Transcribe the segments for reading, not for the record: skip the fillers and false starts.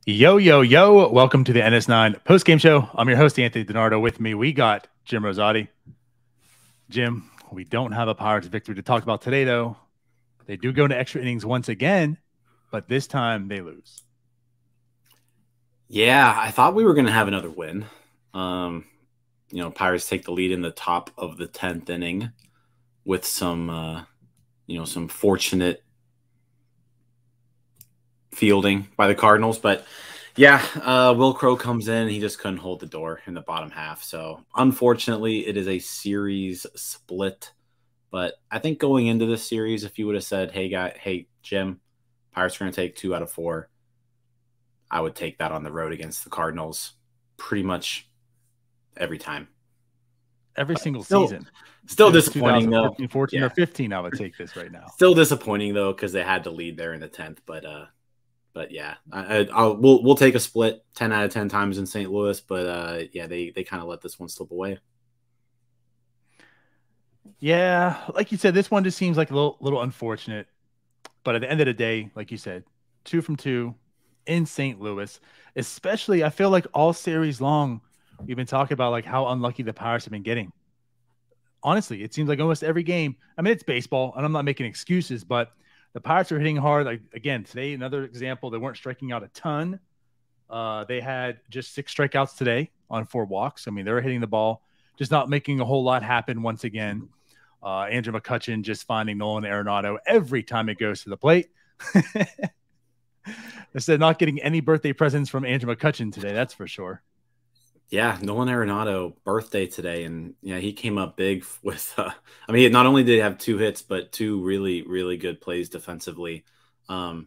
Yo, yo, yo. Welcome to the NS9 Postgame Show. I'm your host, Anthony DiNardo. With me, we got Jim Rosati. Jim, we don't have a Pirates victory to talk about today, though. They do go into extra innings once again, but this time they lose. Yeah, I thought we were going to have another win. Pirates take the lead in the top of the 10th inning with some fortunate fielding by the Cardinals. But yeah, Will Crow comes in. He just couldn't hold the door in the bottom half. So unfortunately, it is a series split. But I think going into this series, if you would have said, hey, Jim, Pirates are going to take 2 out of 4, I would take that on the road against the Cardinals pretty much every time. Every single season. Still disappointing, though. 14 or 15, I would take this right now. Still disappointing, though, because they had to lead there in the 10th. But yeah, we'll take a split 10 out of 10 times in St. Louis. But yeah, they kind of let this one slip away. Yeah, like you said, this one just seems like a little unfortunate. But at the end of the day, like you said, 2 from 2 in St. Louis. Especially, I feel like all series long, we've been talking about like how unlucky the Pirates have been getting. Honestly, it seems like almost every game. I mean, it's baseball, and I'm not making excuses, but the Pirates are hitting hard. Like again, today, another example, they weren't striking out a ton. They had just 6 strikeouts today on 4 walks. I mean, they're hitting the ball, just not making a whole lot happen once again. Andrew McCutchen just finding Nolan Arenado every time it goes to the plate. Instead, not getting any birthday presents from Andrew McCutchen today, that's for sure. Yeah, Nolan Arenado birthday today, and yeah, he came up big with. Not only did he have 2 hits, but 2 really, really good plays defensively. I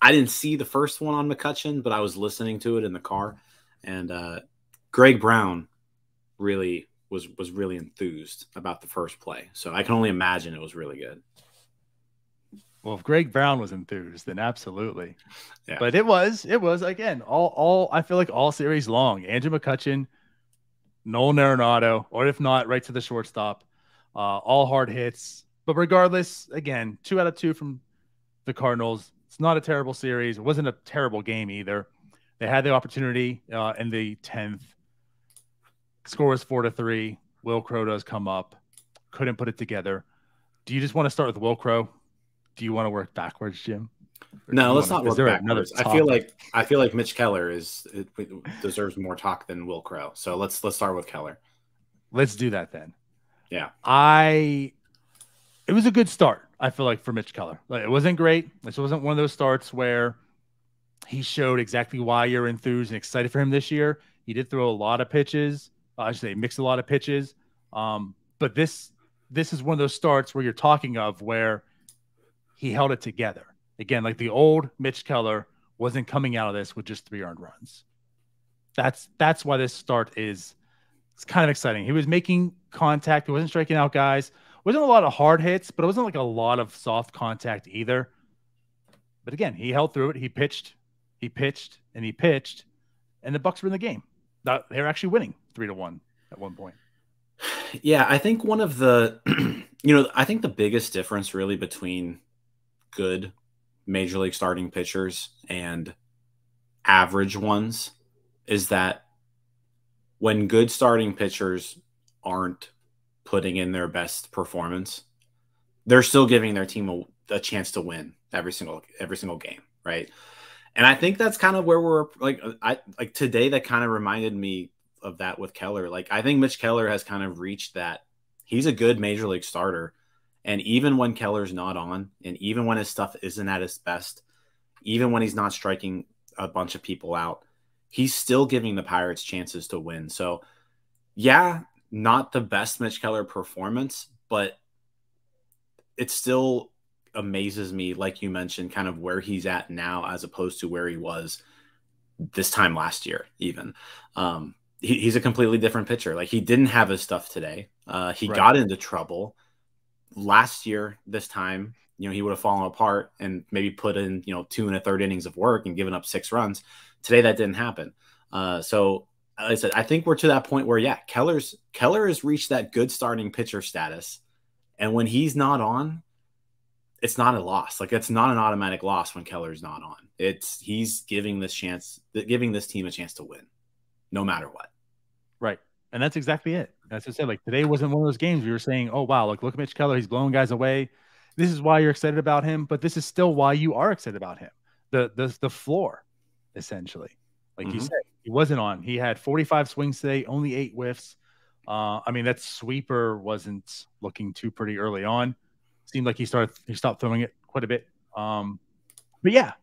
didn't see the first one on McCutchen, but I was listening to it in the car, and Greg Brown really was really enthused about the first play. So I can only imagine it was really good. Well, if Greg Brown was enthused, then absolutely. Yeah. But it was again, all I feel like all series long. Andrew McCutchen, Nolan Arenado, or if not, right to the shortstop. All hard hits. But regardless, again, 2 out of 2 from the Cardinals. It's not a terrible series. It wasn't a terrible game either. They had the opportunity in the 10th. Score was 4-3. Will Crow does come up. Couldn't put it together. Do you just want to start with Will Crow? Do you want to work backwards, Jim? No, let's not work backwards. I feel like Mitch Keller deserves more talk than Will Crow. So let's start with Keller. Let's do that then. Yeah. It was a good start, I feel like, for Mitch Keller. Like, it wasn't great. This wasn't one of those starts where he showed exactly why you're enthused and excited for him this year. He did throw a lot of pitches. I should say mixed a lot of pitches. But this is one of those starts where you're talking of where he held it together. Again, like the old Mitch Keller wasn't coming out of this with just 3 earned runs. That's why this start it's kind of exciting. He was making contact. He wasn't striking out guys. Wasn't a lot of hard hits, but it wasn't like a lot of soft contact either. But again, he held through it. He pitched, and the Bucks were in the game. They're actually winning 3-1 at one point. Yeah, I think one of the, I think the biggest difference really between good major league starting pitchers and average ones is that when good starting pitchers aren't putting in their best performance, they're still giving their team a chance to win every single game, right? And I think that's kind of where we're like today. That kind of reminded me of that with Keller. Like, I think Mitch Keller has kind of reached that. He's a good major league starter. And even when Keller's not on, and even when his stuff isn't at his best, even when he's not striking a bunch of people out, he's still giving the Pirates chances to win. So, yeah, not the best Mitch Keller performance, but it still amazes me, like you mentioned, kind of where he's at now as opposed to where he was this time last year, even. He's a completely different pitcher. Like, he didn't have his stuff today. He got into trouble last year. This time, he would have fallen apart and maybe put in, 2 1/3 innings of work and given up 6 runs. Today, that didn't happen. So, like I said, I think we're to that point where, Keller has reached that good starting pitcher status. And when he's not on, it's not a loss. Like, it's not an automatic loss when Keller's not on. He's giving this team a chance to win, no matter what. Right. And that's exactly it. As I said, like, today wasn't one of those games we were saying, oh, wow, look at Mitch Keller. He's blowing guys away. This is why you're excited about him, but this is still why you are excited about him. The floor, essentially. Like you said, he wasn't on. He had 45 swings today, only 8 whiffs. I mean, that sweeper wasn't looking too pretty early on. Seemed like he stopped throwing it quite a bit. But yeah,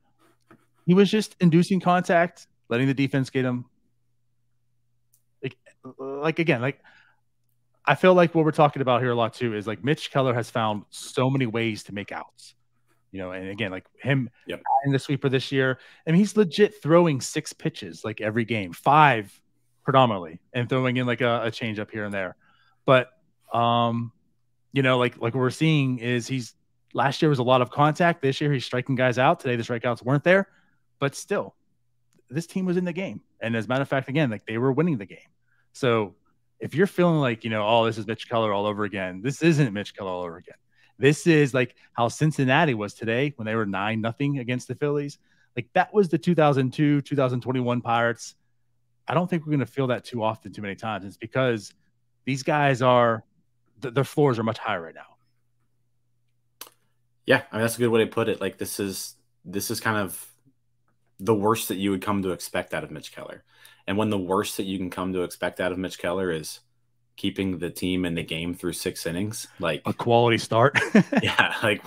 he was just inducing contact, letting the defense get him. Like I feel like what we're talking about here a lot too is like Mitch Keller has found so many ways to make outs. And again, like him in the sweeper this year, I mean, he's legit throwing 6 pitches like every game, 5 predominantly, and throwing in like a change up here and there. But like what we're seeing is last year was a lot of contact. This year he's striking guys out. Today the strikeouts weren't there, but still, this team was in the game. And as a matter of fact, again, like they were winning the game. So if you're feeling like, oh, this is Mitch Keller all over again, this isn't Mitch Keller all over again. This is like how Cincinnati was today when they were 9-0 against the Phillies. Like that was the 2002, 2021 Pirates. I don't think we're going to feel that too often, too many times. It's because these guys their floors are much higher right now. Yeah, I mean, that's a good way to put it. Like this is kind of the worst that you would come to expect out of Mitch Keller. And when the worst that you can come to expect out of Mitch Keller is keeping the team in the game through 6 innings, like a quality start. Yeah, like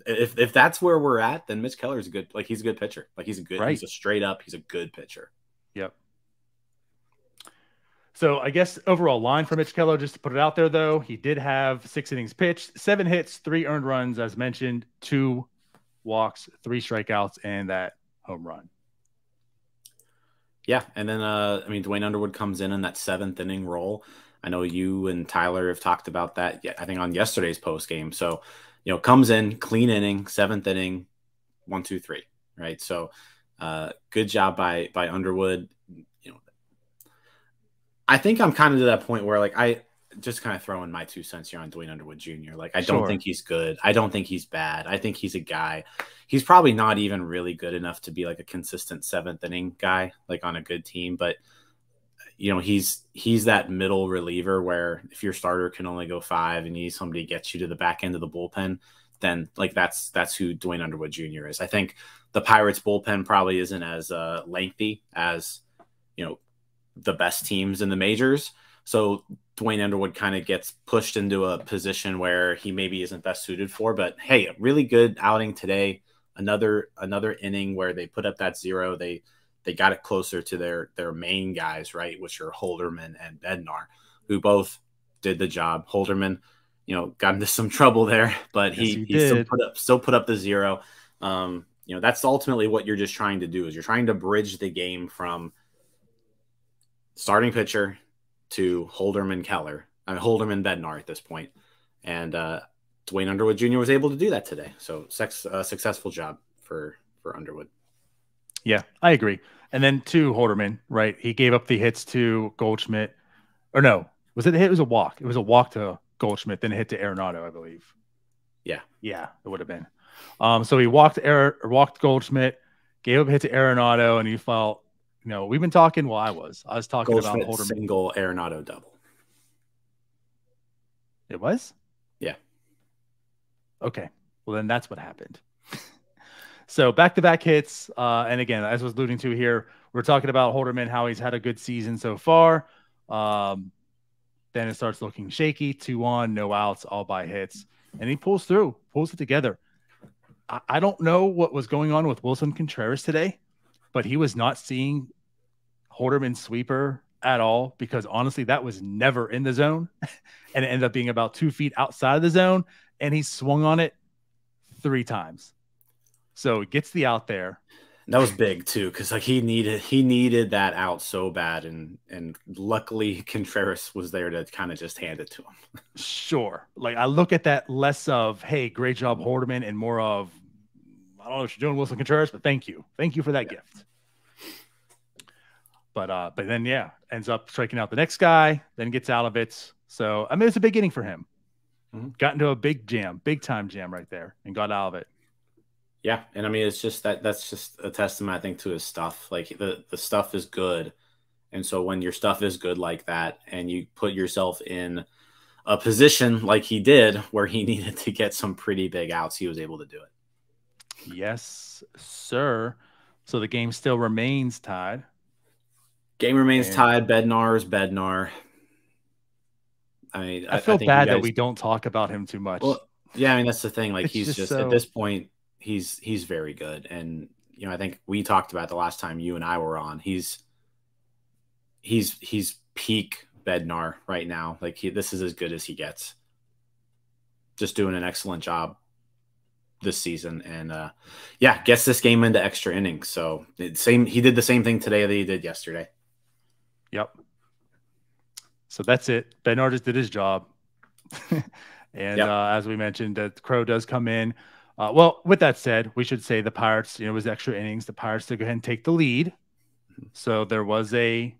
if that's where we're at, then Mitch Keller is he's a good pitcher. Like he's a good pitcher. Yep. So I guess overall line for Mitch Keller, just to put it out there though, he did have 6 innings pitched, 7 hits, 3 earned runs, as mentioned, 2 walks, 3 strikeouts, and that home run. Yeah, and then I mean, Dwayne Underwood comes in that 7th inning role. I know you and Tyler have talked about that. I think on yesterday's post game. So, comes in clean inning, 7th inning, 1, 2, 3. Right. So, good job by Underwood. I think I'm kind of to that point where like I just kind of throwing my 2 cents here on Dwayne Underwood Jr. Like I don't think he's good. I don't think he's bad. I think he's a guy. He's probably not even really good enough to be like a consistent 7th inning guy, like on a good team. But he's that middle reliever where if your starter can only go 5 and you need somebody to get you to the back end of the bullpen, then like that's who Dwayne Underwood Jr. is. I think the Pirates bullpen probably isn't as lengthy as the best teams in the majors. So Dwayne Underwood kind of gets pushed into a position where he maybe isn't best suited for. But hey, a really good outing today. Another inning where they put up that 0. They got it closer to their main guys, right, which are Holderman and Bednar, who both did the job. Holderman, got into some trouble there, but he still put up the 0. That's ultimately what you're just trying to do, is you're trying to bridge the game from starting pitcher to Holderman Bednar at this point. And Dwayne Underwood Jr. was able to do that today. So successful job for Underwood. Yeah, I agree. And then to Holderman, right? He gave up the hits to Goldschmidt. Or no, was it a hit? It was a walk. It was a walk to Goldschmidt, then a hit to Arenado, I believe. Yeah. Yeah, it would have been. So he walked Goldschmidt, gave up a hit to Arenado, and he felt, we've been talking. Well, I was talking Goldschmidt about Holderman. Single, Arenado double. It was? Yeah. Okay. Well, then that's what happened. So back-to-back hits. And again, as I was alluding to here, we're talking about Holderman, how he's had a good season so far. Then it starts looking shaky. 2 on, no outs, all by hits. And he pulls it together. I don't know what was going on with Wilson Contreras today, but he was not seeing Holderman's sweeper at all, because honestly, that was never in the zone. And it ended up being about 2 feet outside of the zone. And he swung on it 3 times. So it gets the out there. That was big too, because like he needed that out so bad, and luckily Contreras was there to kind of just hand it to him. Sure. Like I look at that less of, hey, great job, Halderman, and more of, I don't know what you're doing, Wilson Contreras, but thank you for that gift. But then yeah, ends up striking out the next guy, then gets out of it. So I mean, it's a big inning for him. Got into a big time jam right there, and got out of it. Yeah, and I mean, it's just that's just a testament, I think, to his stuff. Like the stuff is good, and so when your stuff is good like that, and you put yourself in a position like he did, where he needed to get some pretty big outs, he was able to do it. Yes, sir. So the game still remains tied. Game remains tied. Bednar's Bednar. I mean, I feel bad that we don't talk about him too much. Well, yeah, I mean, that's the thing. Like, he's just so... at this point, he's very good. And, you know, I think we talked about the last time you and I were on. He's peak Bednar right now. Like, this is as good as he gets. Just doing an excellent job this season. And yeah, gets this game into extra innings. So he did the same thing today that he did yesterday. Yep. So that's it. Bednar just did his job. And as we mentioned, that Crow does come in. Well, with that said, we should say the Pirates, you know, it was extra innings. The Pirates to go ahead and take the lead. So there was a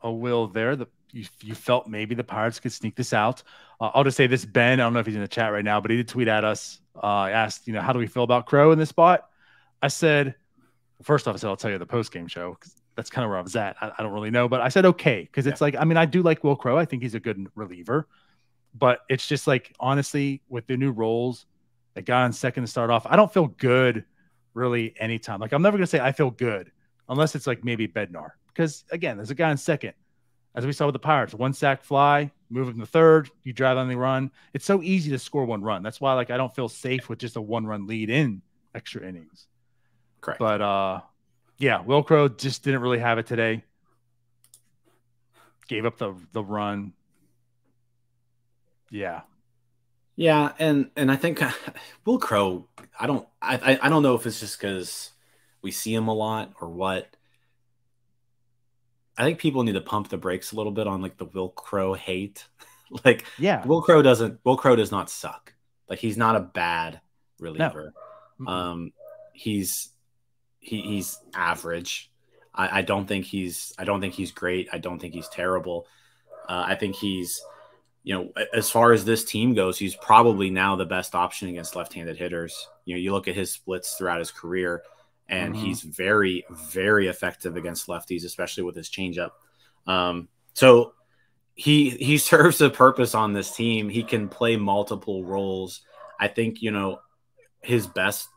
will there. You felt maybe the Pirates could sneak this out. I'll just say this, Ben, I don't know if he's in the chat right now, but he did tweet at us, asked, you know, how do we feel about Crow in this spot? I said, first off, I said, I'll tell you the post-game show, because that's kind of where I was at. I don't really know, but I said, okay. Cause it's like, I mean, I do like Will Crow. I think he's a good reliever, but it's just like, honestly, with the new roles, the guy on second to start off, I don't feel good really anytime. Like, I'm never going to say I feel good unless it's like maybe Bednar, because again, there's a guy on second, as we saw with the Pirates, 1 sack fly, move him to third, you drive on the run. It's so easy to score 1 run. That's why, like, I don't feel safe with just a 1-run lead in extra innings. Correct. But yeah, Will Crow just didn't really have it today. Gave up the run. Yeah. Yeah, and I think Will Crow, I don't know if it's just because we see him a lot or what. I think people need to pump the brakes a little bit on like the Will Crow hate. Like, yeah, Will Crow does not suck. Like, he's not a bad reliever. No. He's average. I don't think he's great. I don't think he's terrible. I think he's, you know, as far as this team goes, he's probably now the best option against left-handed hitters. You know, you look at his splits throughout his career, and he's very, very effective against lefties, especially with his changeup. So he serves a purpose on this team. He can play multiple roles. I think, you know, his best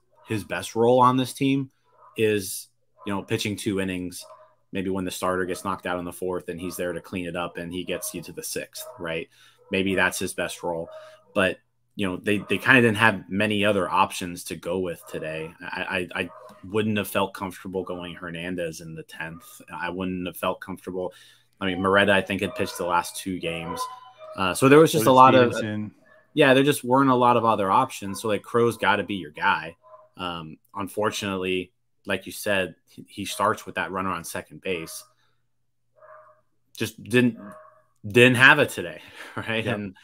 role on this team is, you know, pitching 2 innings, maybe when the starter gets knocked out in the 4th and he's there to clean it up and he gets you to the 6th, right? Maybe that's his best role. But, you know, they kind of didn't have many other options to go with today. I wouldn't have felt comfortable going Hernandez in the 10th. I wouldn't have felt comfortable. I mean, Moretta, I think, had pitched the last 2 games. So there was just a lot of there just weren't a lot of other options. So, like, Crow's got to be your guy. Unfortunately, like you said, he starts with that runner on second base. Just didn't have it today, right? Yep. And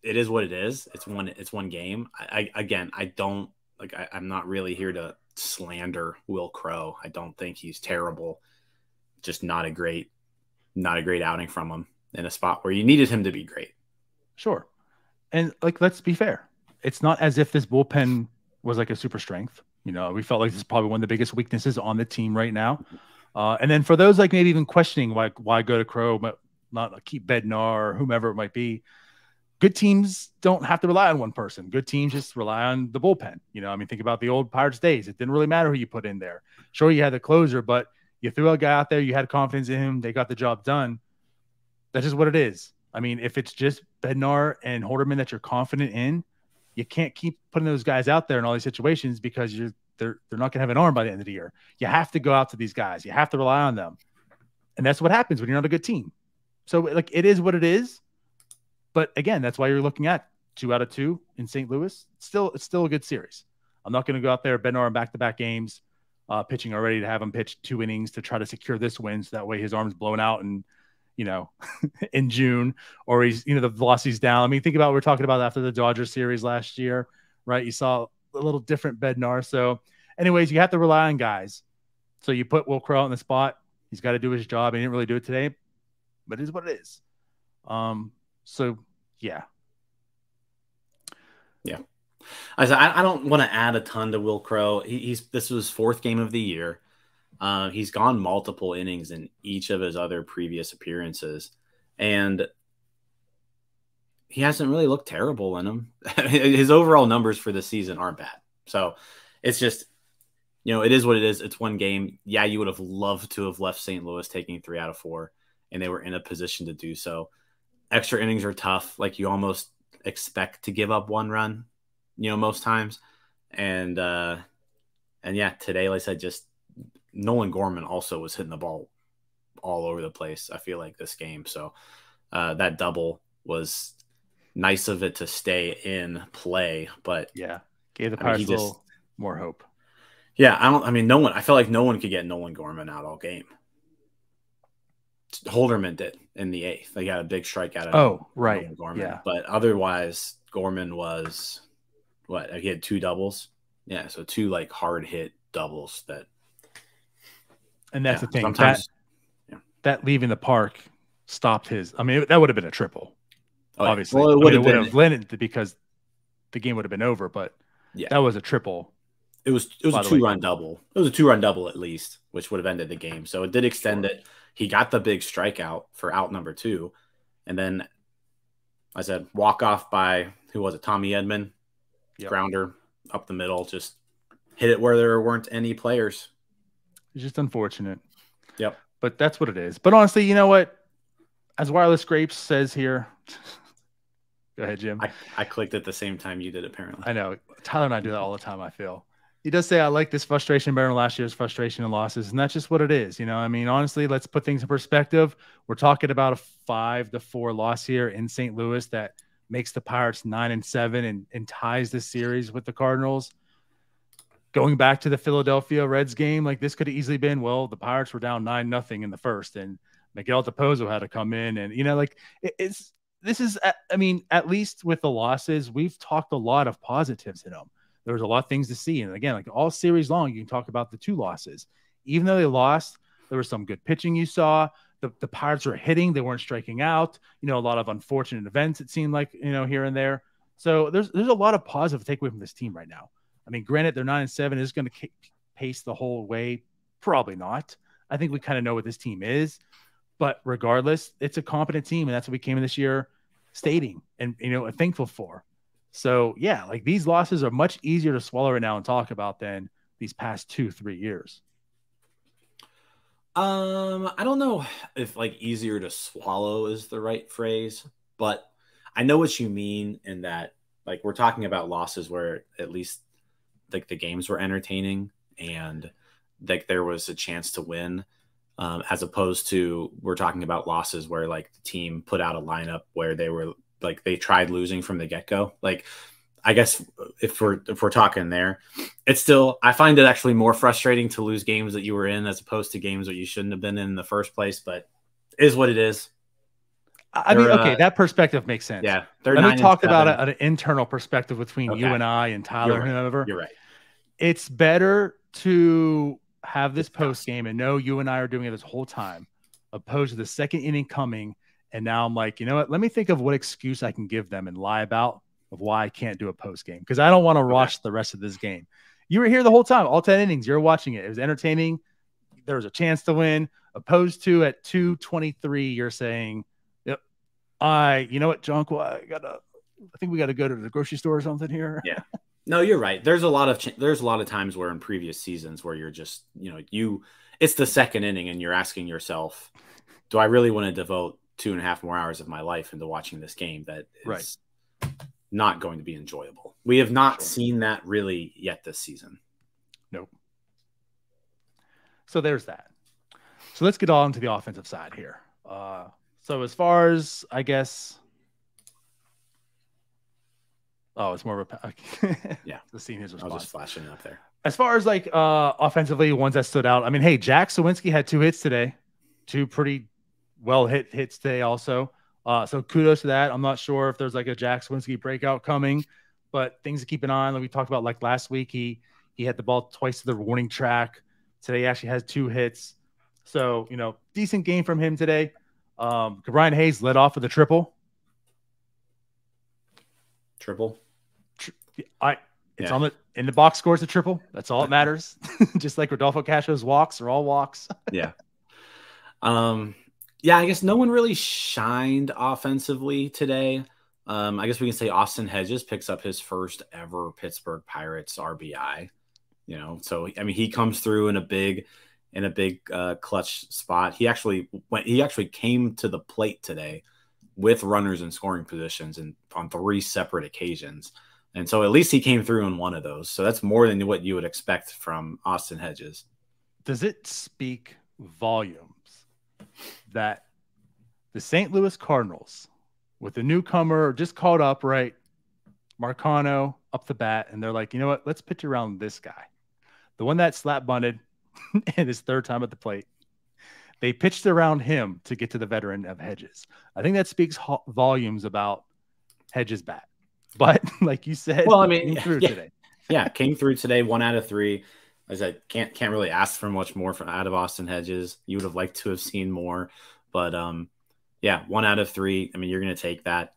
it is what it is. It's one game. I'm not really here to slander Will Crow. I don't think he's terrible. Just not a great outing from him in a spot where you needed him to be great. Sure. And like, let's be fair. It's not as if this bullpen was like a super strength. You know, we felt like this is probably one of the biggest weaknesses on the team right now. And then for those like maybe even questioning why go to Crow, but not keep Bednar or whomever it might be, good teams don't have to rely on one person. Good teams just rely on the bullpen. You know, I mean, think about the old Pirates days. It didn't really matter who you put in there. Sure, you had the closer, but you threw a guy out there, you had confidence in him, they got the job done. That's just what it is. I mean, if it's just Bednar and Halderman that you're confident in, you can't keep putting those guys out there in all these situations because they're not going to have an arm by the end of the year. You have to go out to these guys. You have to rely on them. And that's what happens when you're not a good team. So like it is what it is. But again, that's why you're looking at 2 out of 2 in St. Louis. It's still a good series. I'm not going to go out there, Bednar in back-to-back games, pitching already to have him pitch 2 innings to try to secure this win. So that way his arm's blown out and, in June, or he's, the velocity's down. I mean, think about what we're talking about after the Dodgers series last year, right? You saw a little different Bednar. So anyways, you have to rely on guys. So you put Will Crow in the spot. He's got to do his job. He didn't really do it today, but it is what it is. So yeah. I don't want to add a ton to Will Crow. This was his 4th game of the year. He's gone multiple innings in each of his other previous appearances, and he hasn't really looked terrible in them. His overall numbers for the season aren't bad. So it's just, it is what it is. It's one game. Yeah, you would have loved to have left St. Louis taking 3 out of 4, and they were in a position to do so. Extra innings are tough. Like, you almost expect to give up 1 run, most times. And yeah, today, like I said, just Nolan Gorman also was hitting the ball all over the place, I feel like, this game. So that double was nice of it to stay in play, but yeah, gave the Pirates a little more hope. Yeah, I feel like no one could get Nolan Gorman out all game. Holderman did in the 8th. They got a big strikeout of Nolan Gorman. Yeah. But otherwise, Gorman was he had 2 doubles. Yeah, so 2 like hard hit doubles that. And that's the thing. That leaving the park stopped his. I mean, that would have been a triple. Obviously, well, it would have landed because the game would have been over. But that was a triple. It was a 2-run double. It was a 2-run double at least, which would have ended the game. So it did extend it. He got the big strikeout for out number 2, and then I said walk off by who was it? Tommy Edman, grounder up the middle, just hit it where there weren't any players. It's just unfortunate. Yep. But that's what it is. But honestly, you know what? As Wireless Grapes says here, go ahead, Jim. I clicked at the same time you did, apparently. I know. Tyler and I do that all the time, I feel. He does say, I like this frustration better than last year's frustration and losses. And that's just what it is. I mean, honestly, let's put things in perspective. We're talking about a 5-4 loss here in St. Louis that makes the Pirates 9-7 and ties the series with the Cardinals. Going back to the Philadelphia Reds game, like this could have easily been, the Pirates were down 9-0 in the first, and Miguel Depozo had to come in. And, at least with the losses, we've talked a lot of positives in them. There was a lot of things to see. And again, like all series long, you can talk about the 2 losses. Even though they lost, there was some good pitching you saw. The Pirates were hitting. They weren't striking out. A lot of unfortunate events, it seemed like, here and there. So there's a lot of positive to take away from this team right now. I mean, granted, they're 9-7. Is going to pace the whole way? Probably not. I think we kind of know what this team is. But regardless, it's a competent team, and that's what we came in this year stating and, thankful for. So, yeah, like these losses are much easier to swallow right now and talk about than these past 2-3 years. I don't know if like easier to swallow is the right phrase, but I know what you mean in that like we're talking about losses where at least like the games were entertaining and like there was a chance to win, as opposed to we're talking about losses where like the team put out a lineup where they were like they tried losing from the get-go. Like I guess if we're talking there, it's still, I find it actually more frustrating to lose games that you were in as opposed to games that you shouldn't have been in the first place, but it is what it is. I mean, okay, that perspective makes sense. Yeah. Let me talk about an internal perspective between you and I and Tyler and whoever. You're right. It's better to have this post game and know you and I are doing it this whole time, opposed to the second inning coming. And now I'm like, you know what? Let me think of what excuse I can give them and lie about of why I can't do a post game, because I don't want to watch the rest of this game. You were here the whole time, all 10 innings. You're watching it. It was entertaining. There was a chance to win, opposed to at 2:23, you're saying, yep, you know what, Junk? I think we got to go to the grocery store or something here. Yeah. No, you're right. There's a lot of times where in previous seasons where you're just, it's the second inning and you're asking yourself, do I really want to devote 2.5 more hours of my life into watching this game that is not going to be enjoyable? We have not seen that really yet this season. Nope. So there's that. So let's get on to the offensive side here. So as far as, I guess, it's more of a yeah. The scene is response. I was just flashing it up there. As far as like offensively, ones that stood out. I mean, hey, Jack Sawinski had 2 hits today, 2 pretty well hits today also. So kudos to that. I'm not sure if there's like a Jack Sawinski breakout coming, but things to keep an eye on. Like we talked about, like last week, he had the ball twice to the warning track. Today he actually has 2 hits. So, decent game from him today. Brian Hayes led off with a triple. It's on in the box scores a triple. That's all that matters. Just like Rodolfo Castro's walks are all walks. Yeah. Yeah, I guess no one really shined offensively today. I guess we can say Austin Hedges picks up his first ever Pittsburgh Pirates RBI. So I mean, he comes through in a big clutch spot. He actually came to the plate today with runners in scoring positions and on 3 separate occasions. And so at least he came through in one of those. So that's more than what you would expect from Austin Hedges. Does it speak volumes that the St. Louis Cardinals, with the newcomer just caught up, right? Marcano up the bat, and they're like, you know what? Let's pitch around this guy. The one that slap bunted in his 3rd time at the plate. They pitched around him to get to the veteran of Hedges. I think that speaks volumes about Hedges' bat. But like you said, well, I mean, came through today. Yeah, came through today, 1 out of 3. As I can't really ask for much more out of Austin Hedges. You would have liked to have seen more, but yeah, 1 out of 3. I mean, you're going to take that.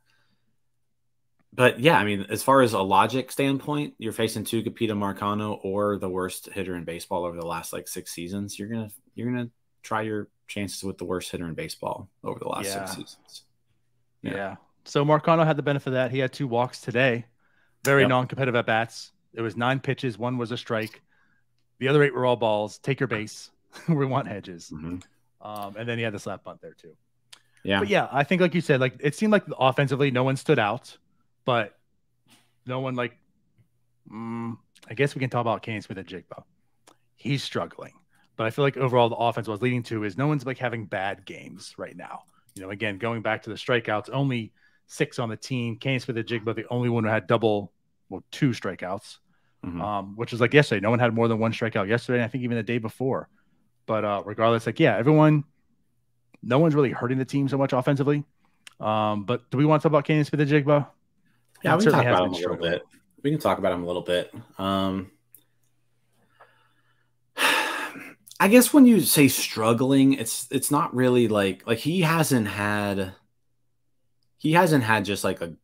But yeah, I mean, as far as a logic standpoint, you're facing Tucupita Marcano or the worst hitter in baseball over the last like 6 seasons. You're gonna try your chances with the worst hitter in baseball over the last 6 seasons. Yeah. So Marcano had the benefit of that. He had 2 walks today. Very non-competitive at bats. It was 9 pitches. 1 was a strike. The other 8 were all balls. Take your base. We want Hedges. Mm-hmm. And then he had the slap bunt there too. Yeah. But yeah, I think like you said, like it seemed like offensively no one stood out, but no one like. I guess we can talk about Kane Smith-Njigba. He's struggling, but I feel like overall the offense was leading to is no one's like having bad games right now. Again, going back to the strikeouts, only 6 on the team. Kane Smith-Njigba, the only one who had 2 strikeouts, which was like yesterday. No one had more than 1 strikeout yesterday. And I think even the day before. But regardless, like, yeah, no one's really hurting the team so much offensively. But do we want to talk about Kane Smith-Njigba? Yeah, we can talk about him a little bit. We can talk about him a little bit. I guess when you say struggling, it's not really like he hasn't had just like a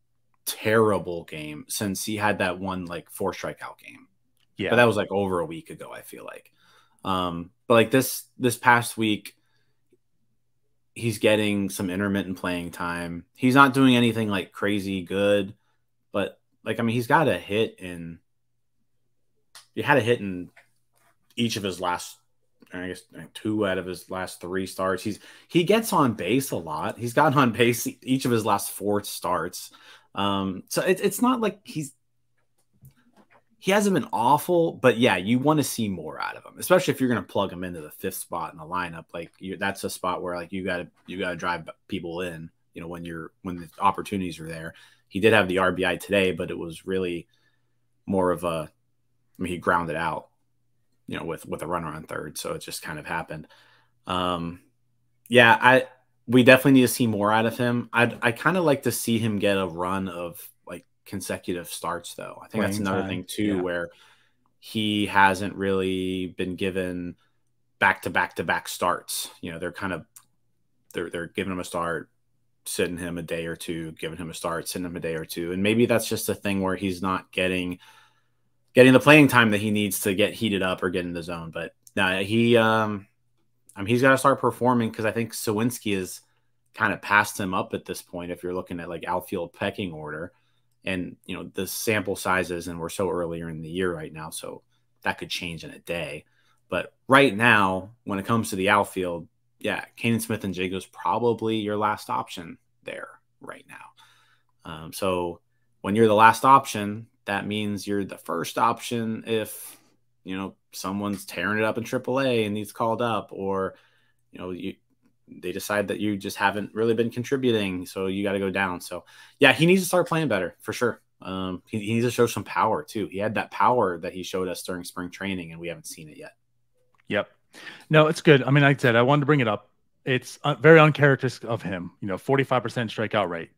terrible game since he had that one like 4 strikeout game. Yeah, but that was like over a week ago, I feel like. But like this past week, he's getting some intermittent playing time. He's not doing anything like crazy good, but like I mean, he had a hit in each of his last, I guess 2 out of his last 3 starts. He gets on base a lot. He's gotten on base each of his last 4 starts. So it's not like he hasn't been awful, but yeah, you want to see more out of him, especially if you're going to plug him into the 5th spot in the lineup. Like that's a spot where like you got to drive people in, when the opportunities are there. He did have the RBI today, but it was really more of he grounded out, with a runner on 3rd. So it just kind of happened. We definitely need to see more out of him. I kind of like to see him get a run of like consecutive starts though. I think that's another thing too, where he hasn't really been given back-to-back starts. They're kind of, they're giving him a start, sitting him a day or 2, giving him a start, sitting him a day or 2. And maybe that's just a thing where he's not getting the playing time that he needs to get heated up or get in the zone. But no, he's got to start performing, because I think Sawinski is kind of passed him up at this point. If you're looking at like outfield pecking order, and the sample sizes, and we're so earlier in the year right now, so that could change in a day. But right now, when it comes to the outfield, yeah, Kane Smith-Njigba is probably your last option there right now. So when you're the last option, that means you're the first option if someone's tearing it up in AAA and needs called up, or they decide that you just haven't really been contributing, so you got to go down. So yeah, he needs to start playing better for sure. He needs to show some power too. He had that power that he showed us during spring training, and we haven't seen it yet. Yep. No, it's good. I mean, like I said, I wanted to bring it up. It's very uncharacteristic of him. 45% strikeout rate.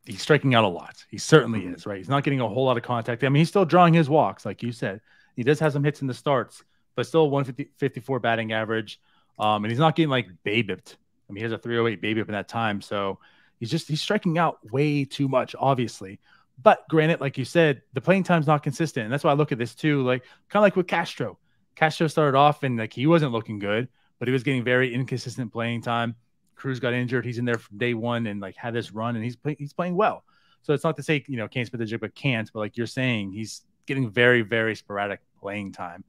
He's striking out a lot. He certainly is, right? He's not getting a whole lot of contact. I mean, he's still drawing his walks, like you said. He does have some hits in the starts, but still 154 batting average. And he's not getting like BABIP'd. I mean, he has a 308 BABIP in that time. So he's striking out way too much, obviously. But granted, like you said, the playing time's not consistent. And that's why I look at this too, like kind of like with Castro. Castro started off and like he wasn't looking good, but he was getting very inconsistent playing time. Cruz got injured. He's in there from day one and like had this run, and he's playing well. So it's not to say, can't spit the jig, but can't. But like you're saying, he's getting very, very sporadic playing time.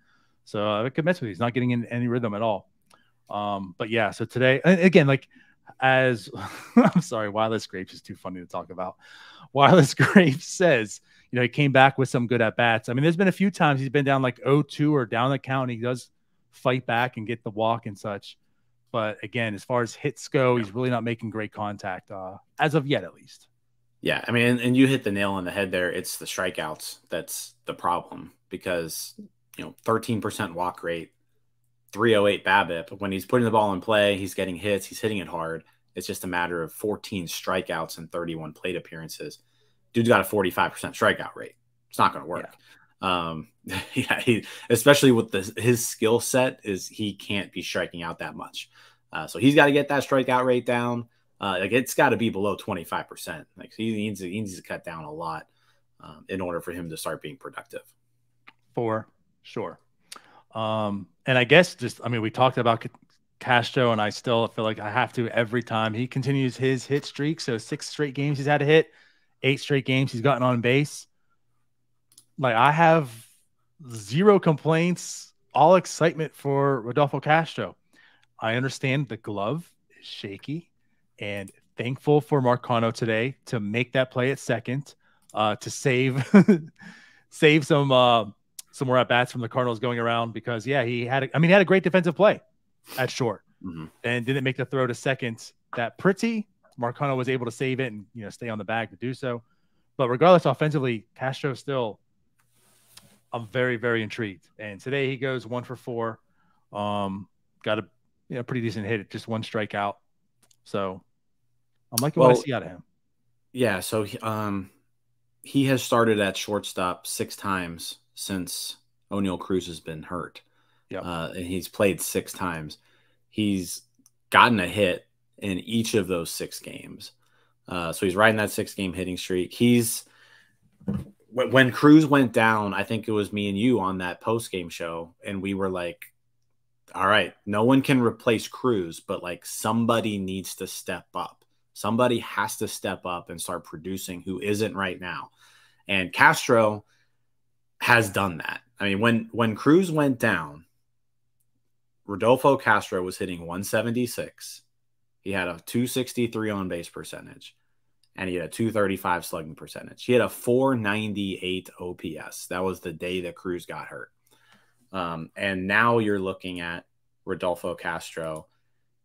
So I could mess with you. He's not getting in any rhythm at all. But yeah, so today, again, like as I'm sorry, Wireless Grapes is too funny to talk about. Wireless Grapes says, he came back with some good at bats. I mean, there's been a few times he's been down like 0-2 or down the count. He does fight back and get the walk and such. But again, as far as hits go, he's really not making great contact as of yet, at least. Yeah, I mean, and you hit the nail on the head there. It's the strikeouts that's the problem because 13% walk rate, 308 BABIP. When he's putting the ball in play, he's getting hits, he's hitting it hard. It's just a matter of 14 strikeouts and 31 plate appearances. Dude's got a 45% strikeout rate. It's not going to work. Yeah, especially with his skill set is he can't be striking out that much. So he's got to get that strikeout rate down. Like it's got to be below 25%. Like he needs to cut down a lot in order for him to start being productive. For sure. And I guess we talked about Castro, and I still feel like I have to every time he continues his hit streak. So 6 straight games he's had a hit, 8 straight games he's gotten on base. Like I have zero complaints, all excitement for Rodolfo Castro. I understand the glove is shaky, and thankful for Marcano today to make that play at second to save some more at bats from the Cardinals going around because he had a great defensive play at short and didn't make the throw to second that pretty. Marcano was able to save it and stay on the bag to do so. But regardless, offensively, Castro still. I'm very, very intrigued. And today he goes 1 for 4. Got a pretty decent hit, just 1 strikeout. So I'm liking what I see out of him. Yeah. So he has started at shortstop 6 times since O'Neal Cruz has been hurt. And he's played 6 times. He's gotten a hit in each of those 6 games. So he's riding that 6-game hitting streak. When Cruz went down, I think it was me and you on that post-game show, and we were like, all right, no one can replace Cruz, but like somebody needs to step up. Somebody has to step up and start producing who isn't right now. And Castro has done that. I mean, when Cruz went down, Rodolfo Castro was hitting 176. He had a 263 on base percentage. And he had a 235 slugging percentage. He had a 498 OPS. That was the day that Cruz got hurt. And now you're looking at Rodolfo Castro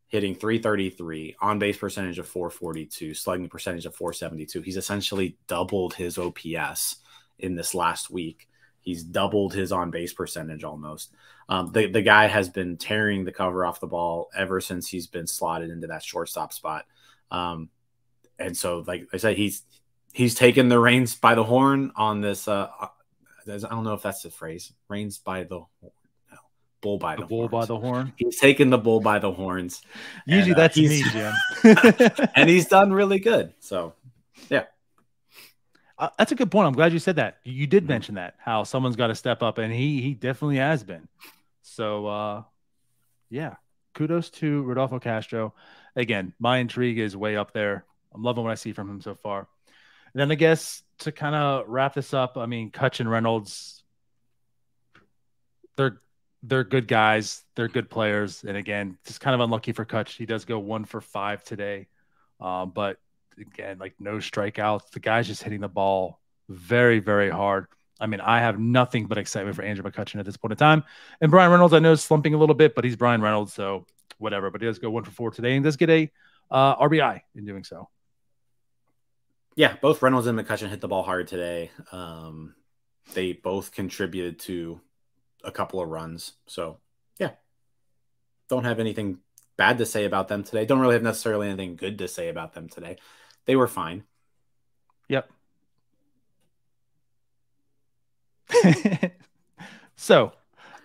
hitting 333, on base percentage of 442, slugging percentage of 472. He's essentially doubled his OPS in this last week. He's doubled his on base percentage almost. The guy has been tearing the cover off the ball ever since he's been slotted into that shortstop spot. And so, like I said, he's taken the reins by the horn on this. I don't know if that's the phrase. Reins by the horn. No, bull by the bull by the horn. He's taken the bull by the horns. Usually that's me, Jim. And he's done really good. So, yeah. That's a good point. I'm glad you said that. You did mention that, how someone's got to step up, and he definitely has been. So, yeah, kudos to Rodolfo Castro. Again, my intrigue is way up there. I'm loving what I see from him so far. And then I guess to kind of wrap this up, I mean, Kutch and Reynolds, they're good guys. They're good players. And again, just kind of unlucky for Kutch. He does go 1 for 5 today. But again, like no strikeouts. The guy's just hitting the ball very, very hard. I mean, I have nothing but excitement for Andrew McCutchen at this point in time. And Brian Reynolds, I know, is slumping a little bit, but he's Brian Reynolds, so whatever. But he does go 1 for 4 today and does get a RBI in doing so. Yeah, both Reynolds and McCutchen hit the ball hard today. They both contributed to a couple of runs. So, yeah, don't have anything bad to say about them today. Don't really have necessarily anything good to say about them today. They were fine. Yep. So,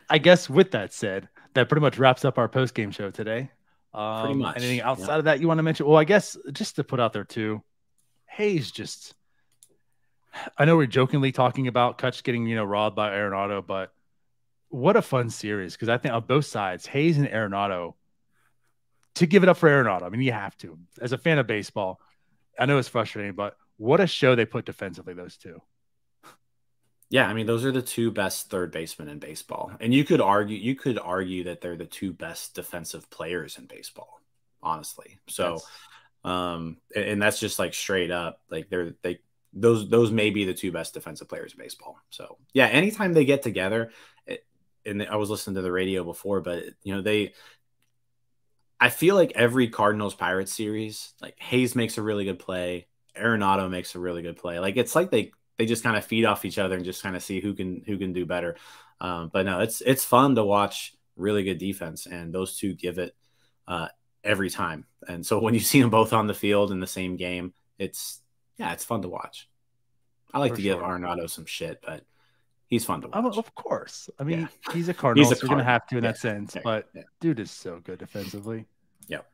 I guess with that said, that pretty much wraps up our post-game show today. Pretty much. Anything outside of that you want to mention? Well, I guess just to put out there too, Hayes just, I know we're jokingly talking about Kutch getting, robbed by Arenado, but what a fun series. Because I think on both sides, Hayes and Arenado, to give it up for Arenado, I mean, you have to. As a fan of baseball, I know it's frustrating, but what a show they put defensively, those two. Yeah, I mean, those are the two best third basemen in baseball. And you could argue that they're the two best defensive players in baseball, honestly. So, and that's just like straight up, like those may be the two best defensive players in baseball. So, yeah, anytime they get together, and I was listening to the radio before, but I feel like every Cardinals Pirates series, like Hayes makes a really good play, Arenado makes a really good play. Like it's like they just kind of feed off each other and just kind of see who can do better. But no, it's fun to watch really good defense, and those two give it every time. And so when you see them both on the field in the same game, it's fun to watch. I like to give Arenado some shit, but he's fun to watch. Of course. I mean, he's a Cardinal, so you're going to have to in that sense. Yeah. But dude is so good defensively. Yep.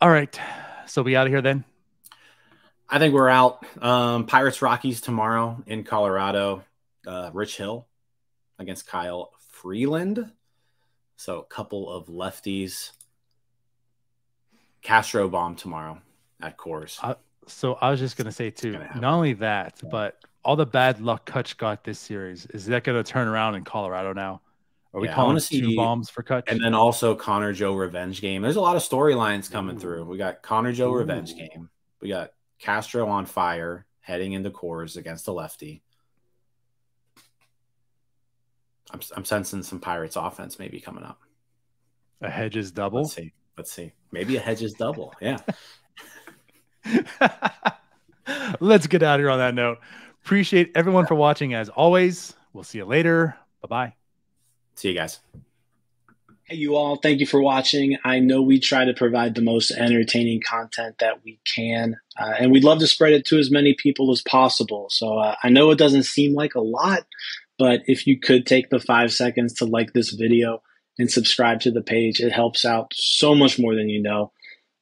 All right. So we out of here then? I think we're out. Pirates Rockies tomorrow in Colorado. Rich Hill against Kyle Freeland. So a couple of lefties. Castro bomb tomorrow at Coors. So I was just going to say too, not only that, but all the bad luck Kutch got this series, is that going to turn around in Colorado now? Are we calling it 2 bombs for Kutch? And then also Connor Joe revenge game. There's a lot of storylines coming through. We got Connor Joe revenge game. We got Castro on fire heading into Coors against the lefty. I'm sensing some Pirates offense maybe coming up. A Hedges double? Let's see. Maybe a Hedges double. Yeah. Let's get out of here on that note. Appreciate everyone for watching as always. We'll see you later. Bye-bye. See you guys. Hey, you all. Thank you for watching. I know we try to provide the most entertaining content that we can, and we'd love to spread it to as many people as possible. So I know it doesn't seem like a lot, but if you could take the 5 seconds to like this video and subscribe to the page, it helps out so much more than you know.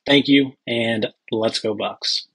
Thank you, and let's go Bucks.